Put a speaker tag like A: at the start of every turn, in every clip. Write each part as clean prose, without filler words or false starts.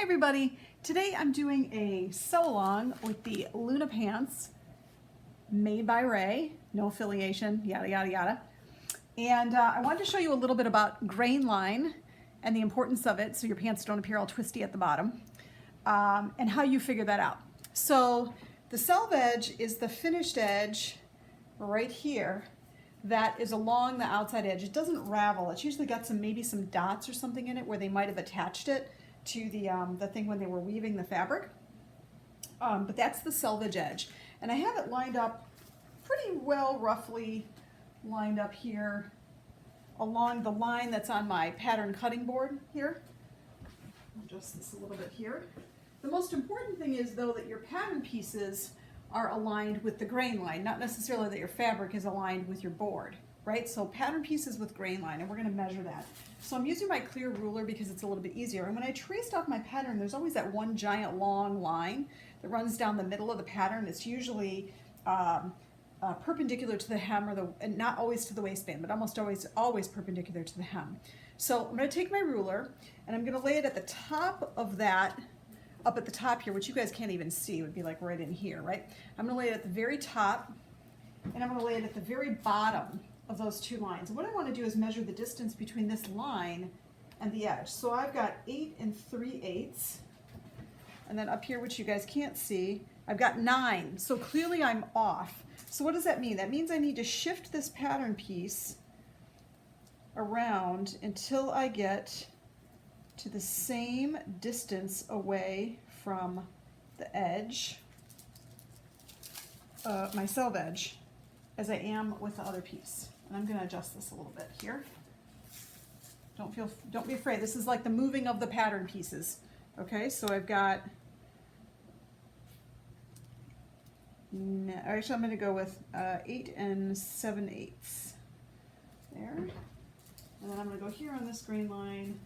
A: everybody. Today I'm doing a sew along with the Luna pants made by Ray, no affiliation, yada yada yada. And I wanted to show you a little bit about grain line and the importance of it so your pants don't appear all twisty at the bottom, and how you figure that out. So the selve edge is the finished edge right here that is along the outside edge. It doesn't ravel. It's usually got maybe some dots or something in it where they might have attached it to the thing when they were weaving the fabric. But that's the selvage edge. And I have it lined up pretty well, roughly lined up here along the line that's on my pattern cutting board here. I'll adjust this a little bit here. The most important thing is, though, that your pattern pieces are aligned with the grain line, not necessarily that your fabric is aligned with your board, right? So pattern pieces with grain line, and we're going to measure that. So I'm using my clear ruler because it's a little bit easier. And when I traced off my pattern, there's always that one giant long line that runs down the middle of the pattern. It's usually perpendicular to the hem, and not always to the waistband, but almost always perpendicular to the hem. So I'm going to take my ruler and I'm going to lay it at the top of that, up at the top here, which you guys can't even see. It would be like right in here, right? I'm going to lay it at the very top, and I'm going to lay it at the very bottom of those two lines. And what I want to do is measure the distance between this line and the edge. So I've got 8 3/8, and then up here, which you guys can't see, I've got 9. So clearly I'm off. So what does that mean? That means I need to shift this pattern piece around until I get to the same distance away from the edge, my selve edge, as I am with the other piece. And I'm going to adjust this a little bit here. Don't be afraid. This is like the moving of the pattern pieces. Okay, so I've got, actually I'm going to go with 8 7/8 there. And then I'm going to go here on this grain line,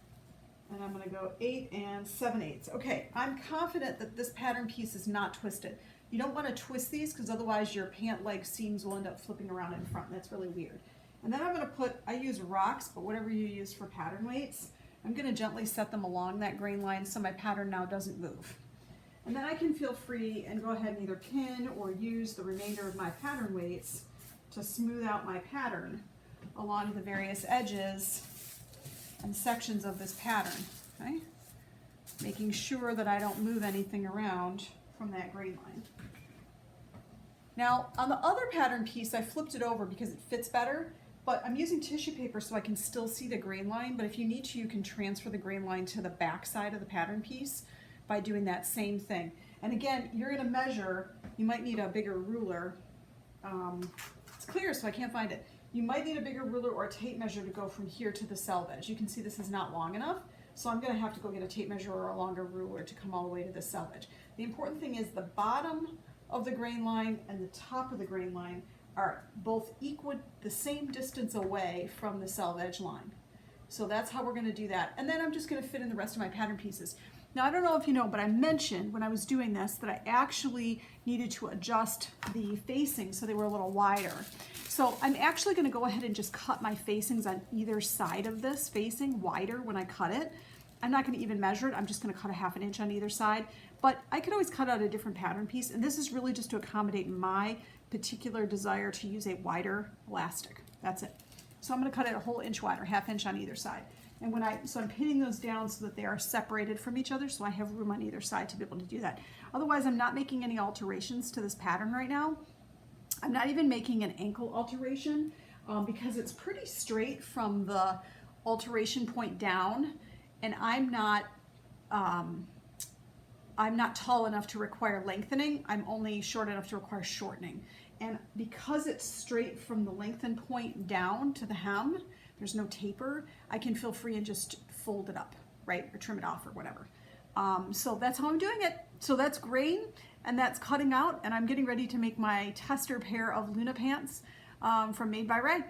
A: and I'm going to go 8 7/8. Okay, I'm confident that this pattern piece is not twisted. You don't want to twist these because otherwise your pant leg seams will end up flipping around in front. That's really weird. And then I'm going to I use rocks, but whatever you use for pattern weights, I'm going to gently set them along that grain line so my pattern now doesn't move. And then I can feel free and go ahead and either pin or use the remainder of my pattern weights to smooth out my pattern along the various edges and sections of this pattern, okay? Making sure that I don't move anything around from that grain line. Now, on the other pattern piece, I flipped it over because it fits better, but I'm using tissue paper so I can still see the grain line, but if you need to, you can transfer the grain line to the back side of the pattern piece by doing that same thing. And again, you're gonna measure, you might need a bigger ruler. It's clear, so I can't find it. You might need a bigger ruler or a tape measure to go from here to the selve edge. You can see this is not long enough, so I'm going to have to go get a tape measure or a longer ruler to come all the way to the selve edge. The important thing is the bottom of the grain line and the top of the grain line are both equal, the same distance away from the selve edge line. So that's how we're going to do that. And then I'm just going to fit in the rest of my pattern pieces. Now, I don't know if you know, but I mentioned when I was doing this that I actually needed to adjust the facing so they were a little wider. So I'm actually going to go ahead and just cut my facings on either side of this facing wider when I cut it. I'm not going to even measure it. I'm just going to cut a ½ an inch on either side. But I could always cut out a different pattern piece, and this is really just to accommodate my particular desire to use a wider elastic. That's it. So I'm going to cut it a whole inch wider, ½ inch on either side. And so I'm pinning those down so that they are separated from each other, so I have room on either side to be able to do that. Otherwise, I'm not making any alterations to this pattern right now. I'm not even making an ankle alteration because it's pretty straight from the alteration point down, and I'm not tall enough to require lengthening. I'm only short enough to require shortening. And because it's straight from the lengthen point down to the hem, there's no taper, I can feel free and just fold it up, right? Or trim it off or whatever. So that's how I'm doing it. So that's grain and that's cutting out, and I'm getting ready to make my tester pair of Luna pants from Made by Ray.